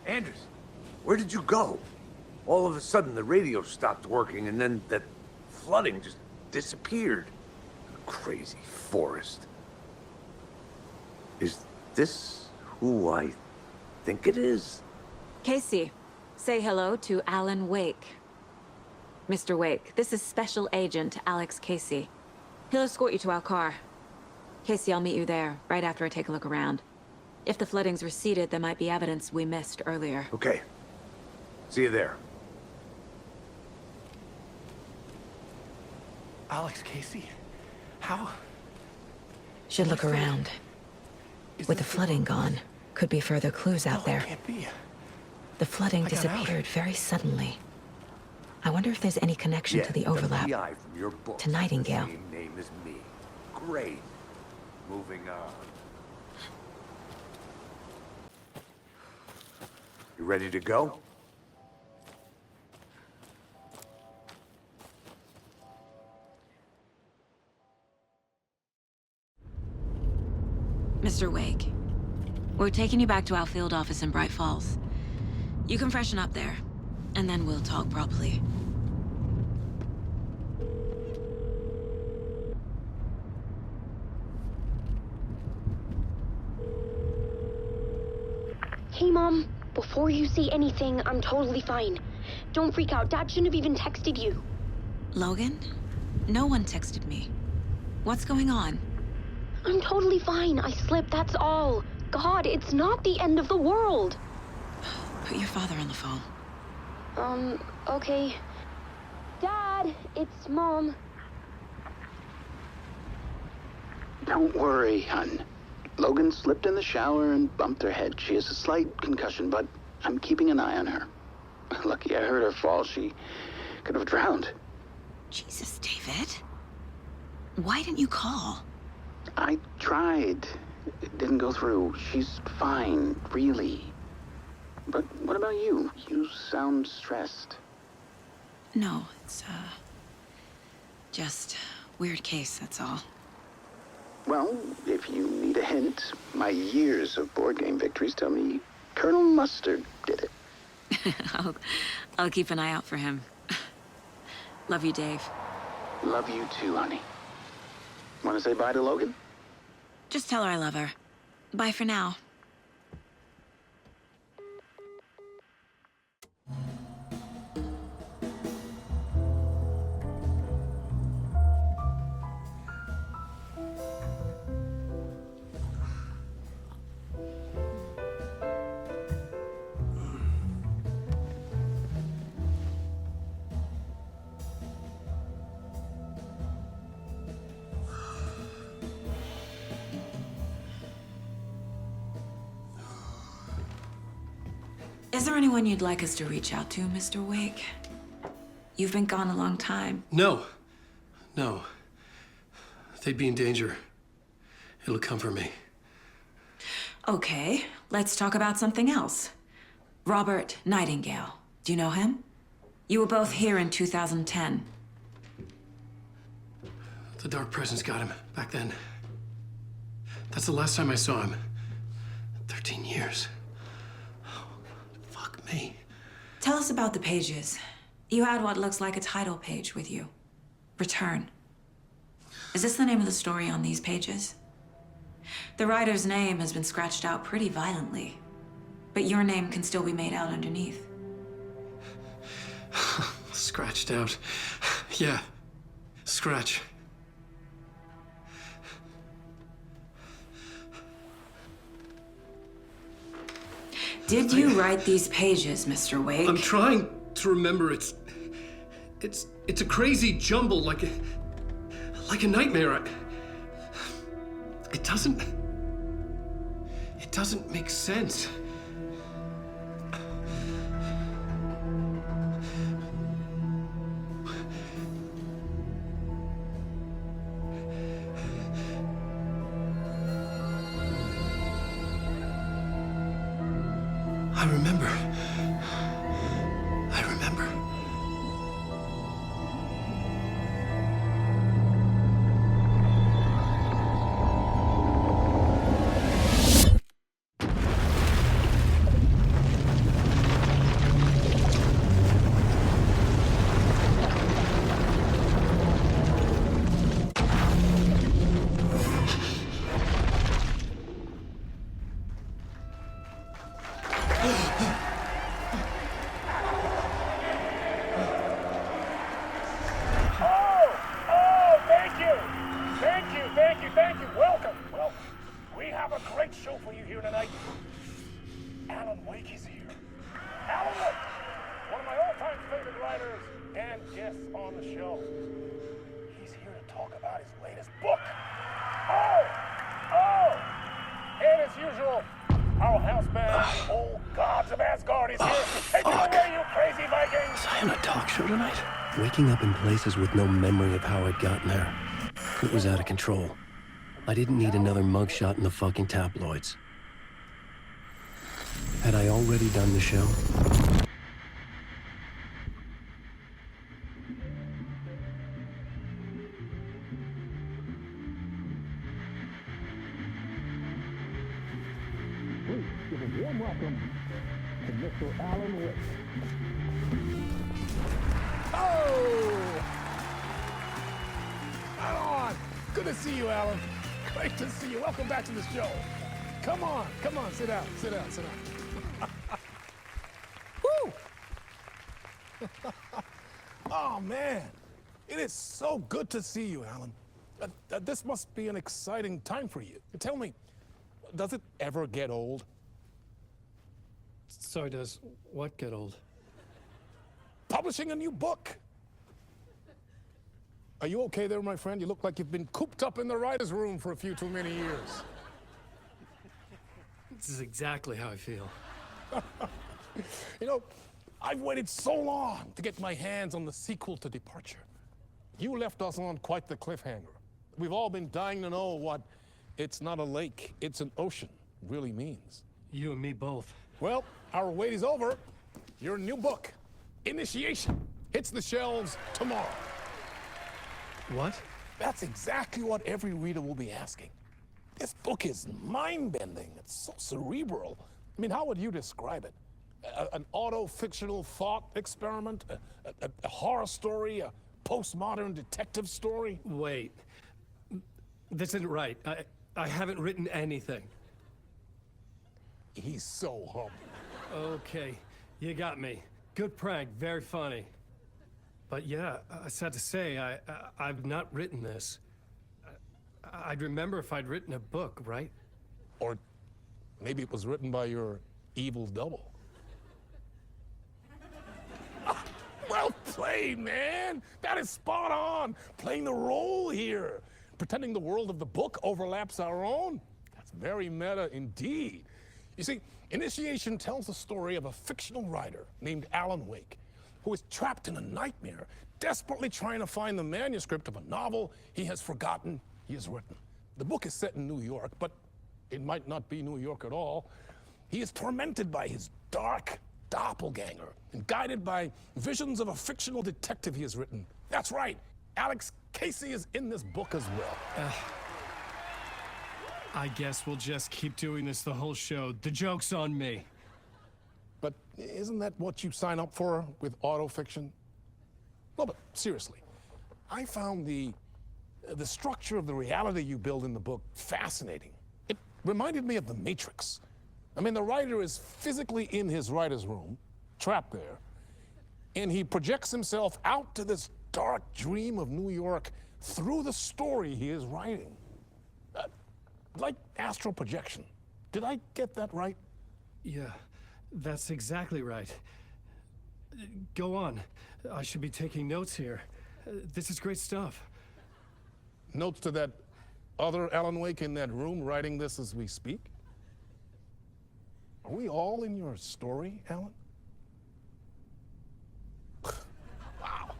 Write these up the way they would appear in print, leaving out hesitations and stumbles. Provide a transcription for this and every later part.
Anders, where did you go? All of a sudden, the radio stopped working, and then that flooding just disappeared. Crazy forest. Is this who I think it is? Casey, say hello to Alan Wake. Mr. Wake, this is Special Agent Alex Casey. He'll escort you to our car. Casey, I'll meet you there, right after I take a look around. If the flooding's receded, there might be evidence we missed earlier. Okay. See you there. Alex Casey? How? Should look around. With the flooding gone, could be further clues out there. Can't be. The flooding I got disappeared very suddenly. I wonder if there's any connection to the overlap. PI from your book. To Nightingale. Same name as me. Great. Moving on. You ready to go? Mr. Wake, we're taking you back to our field office in Bright Falls. You can freshen up there, and then we'll talk properly. Hey, Mom. Before you say anything, I'm totally fine. Don't freak out. Dad shouldn't have even texted you. Logan? No one texted me. What's going on? I'm totally fine. I slipped, that's all. God, it's not the end of the world. Put your father on the phone. Okay. Dad, it's Mom. Don't worry, hon. Logan slipped in the shower and bumped her head. She has a slight concussion, but I'm keeping an eye on her. Lucky I heard her fall. She could have drowned. Jesus, David. Why didn't you call? I tried. It didn't go through. She's fine, really. But what about you? You sound stressed. No, it's, just weird case, that's all. Well, if you need a hint, my years of board game victories tell me Colonel Mustard did it. I'll keep an eye out for him. Love you, Dave. Love you too, honey. Want to say bye to Logan? Just tell her I love her. Bye for now. Is there anyone you'd like us to reach out to, Mr. Wake? You've been gone a long time. No. No. They'd be in danger. It'll come for me. Okay, let's talk about something else. Robert Nightingale. Do you know him? You were both here in 2010. The Dark Presence got him back then. That's the last time I saw him. 13 years. Fuck me. Tell us about the pages. You had what looks like a title page with you. Return. Is this the name of the story on these pages? The writer's name has been scratched out pretty violently, but your name can still be made out underneath. Scratched out. Yeah. Scratch. Did you write these pages, Mr. Wake? I'm trying to remember. It's a crazy jumble, like a nightmare. It doesn't make sense. I remember. Oh, thank you. Thank you. Welcome. Well, we have a great show for you here tonight. Alan Wake is here. Alan Wake, one of my all-time favorite writers and guests on the show. He's here to talk about his latest book. And as usual, our house band, the old gods of Asgard, is here. Take it away, you crazy Vikings! Was I on a talk show tonight? Waking up in places with no memory of how I'd gotten there. It was out of control. I didn't need another mugshot in the fucking tabloids. Had I already done the show? Please give a warm welcome to Mr. Alan Wake. Oh! Alan! Good to see you, Alan. Great to see you. Welcome back to the show. Come on, sit down. Woo! Oh, man. It is so good to see you, Alan. This must be an exciting time for you. Tell me, does it ever get old? Sorry, does what get old? Publishing a new book. Are you okay there, my friend? You look like you've been cooped up in the writer's room for a few too many years. This is exactly how I feel. You know, I've waited so long to get my hands on the sequel to Departure. You left us on quite the cliffhanger. We've all been dying to know what "it's not a lake, it's an ocean" really means. You and me both. Well, our wait is over. Your new book, Initiation, hits the shelves tomorrow. What? That's exactly what every reader will be asking. This book is mind-bending. It's so cerebral. I mean, how would you describe it? An auto-fictional thought experiment? A horror story? A postmodern detective story? Wait. This isn't right. I haven't written anything. He's so humble. Okay, you got me. Good prank, very funny. But yeah, sad to say, I've not written this. I'd remember if I'd written a book, right? Or maybe it was written by your evil double. Well played, man! That is spot on! Playing the role here. Pretending the world of the book overlaps our own. That's very meta indeed. You see, Initiation tells the story of a fictional writer named Alan Wake, who is trapped in a nightmare, desperately trying to find the manuscript of a novel he has forgotten he has written. The book is set in New York, but it might not be New York at all. He is tormented by his dark doppelganger and guided by visions of a fictional detective he has written. That's right, Alex Casey is in this book as well. I guess we'll just keep doing this the whole show. The joke's on me. But isn't that what you sign up for with autofiction? No, but seriously, I found the structure of the reality you build in the book fascinating. It reminded me of The Matrix. I mean, the writer is physically in his writer's room, trapped there, and he projects himself out to this dark dream of New York through the story he is writing. Like astral projection. Did I get that right? Yeah, that's exactly right. Go on. I should be taking notes here. This is great stuff. Notes to that other Alan Wake in that room writing this as we speak? Are we all in your story, Alan? Wow.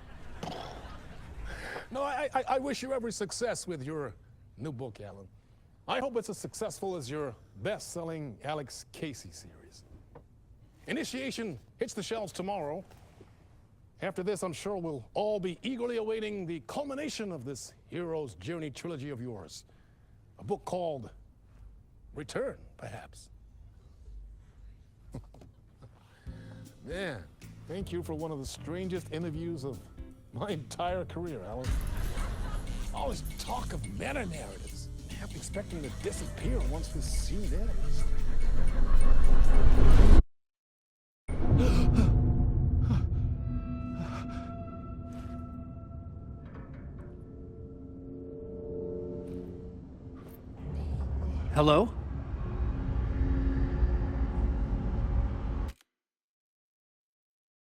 No, I wish you every success with your new book, Alan. I hope it's as successful as your best-selling Alex Casey series. Initiation hits the shelves tomorrow. After this, I'm sure we'll all be eagerly awaiting the culmination of this hero's journey trilogy of yours. A book called Return, perhaps. Man, thank you for one of the strangest interviews of my entire career, Alan. All this talk of meta-narratives. Half expecting to disappear once this scene ends. Hello?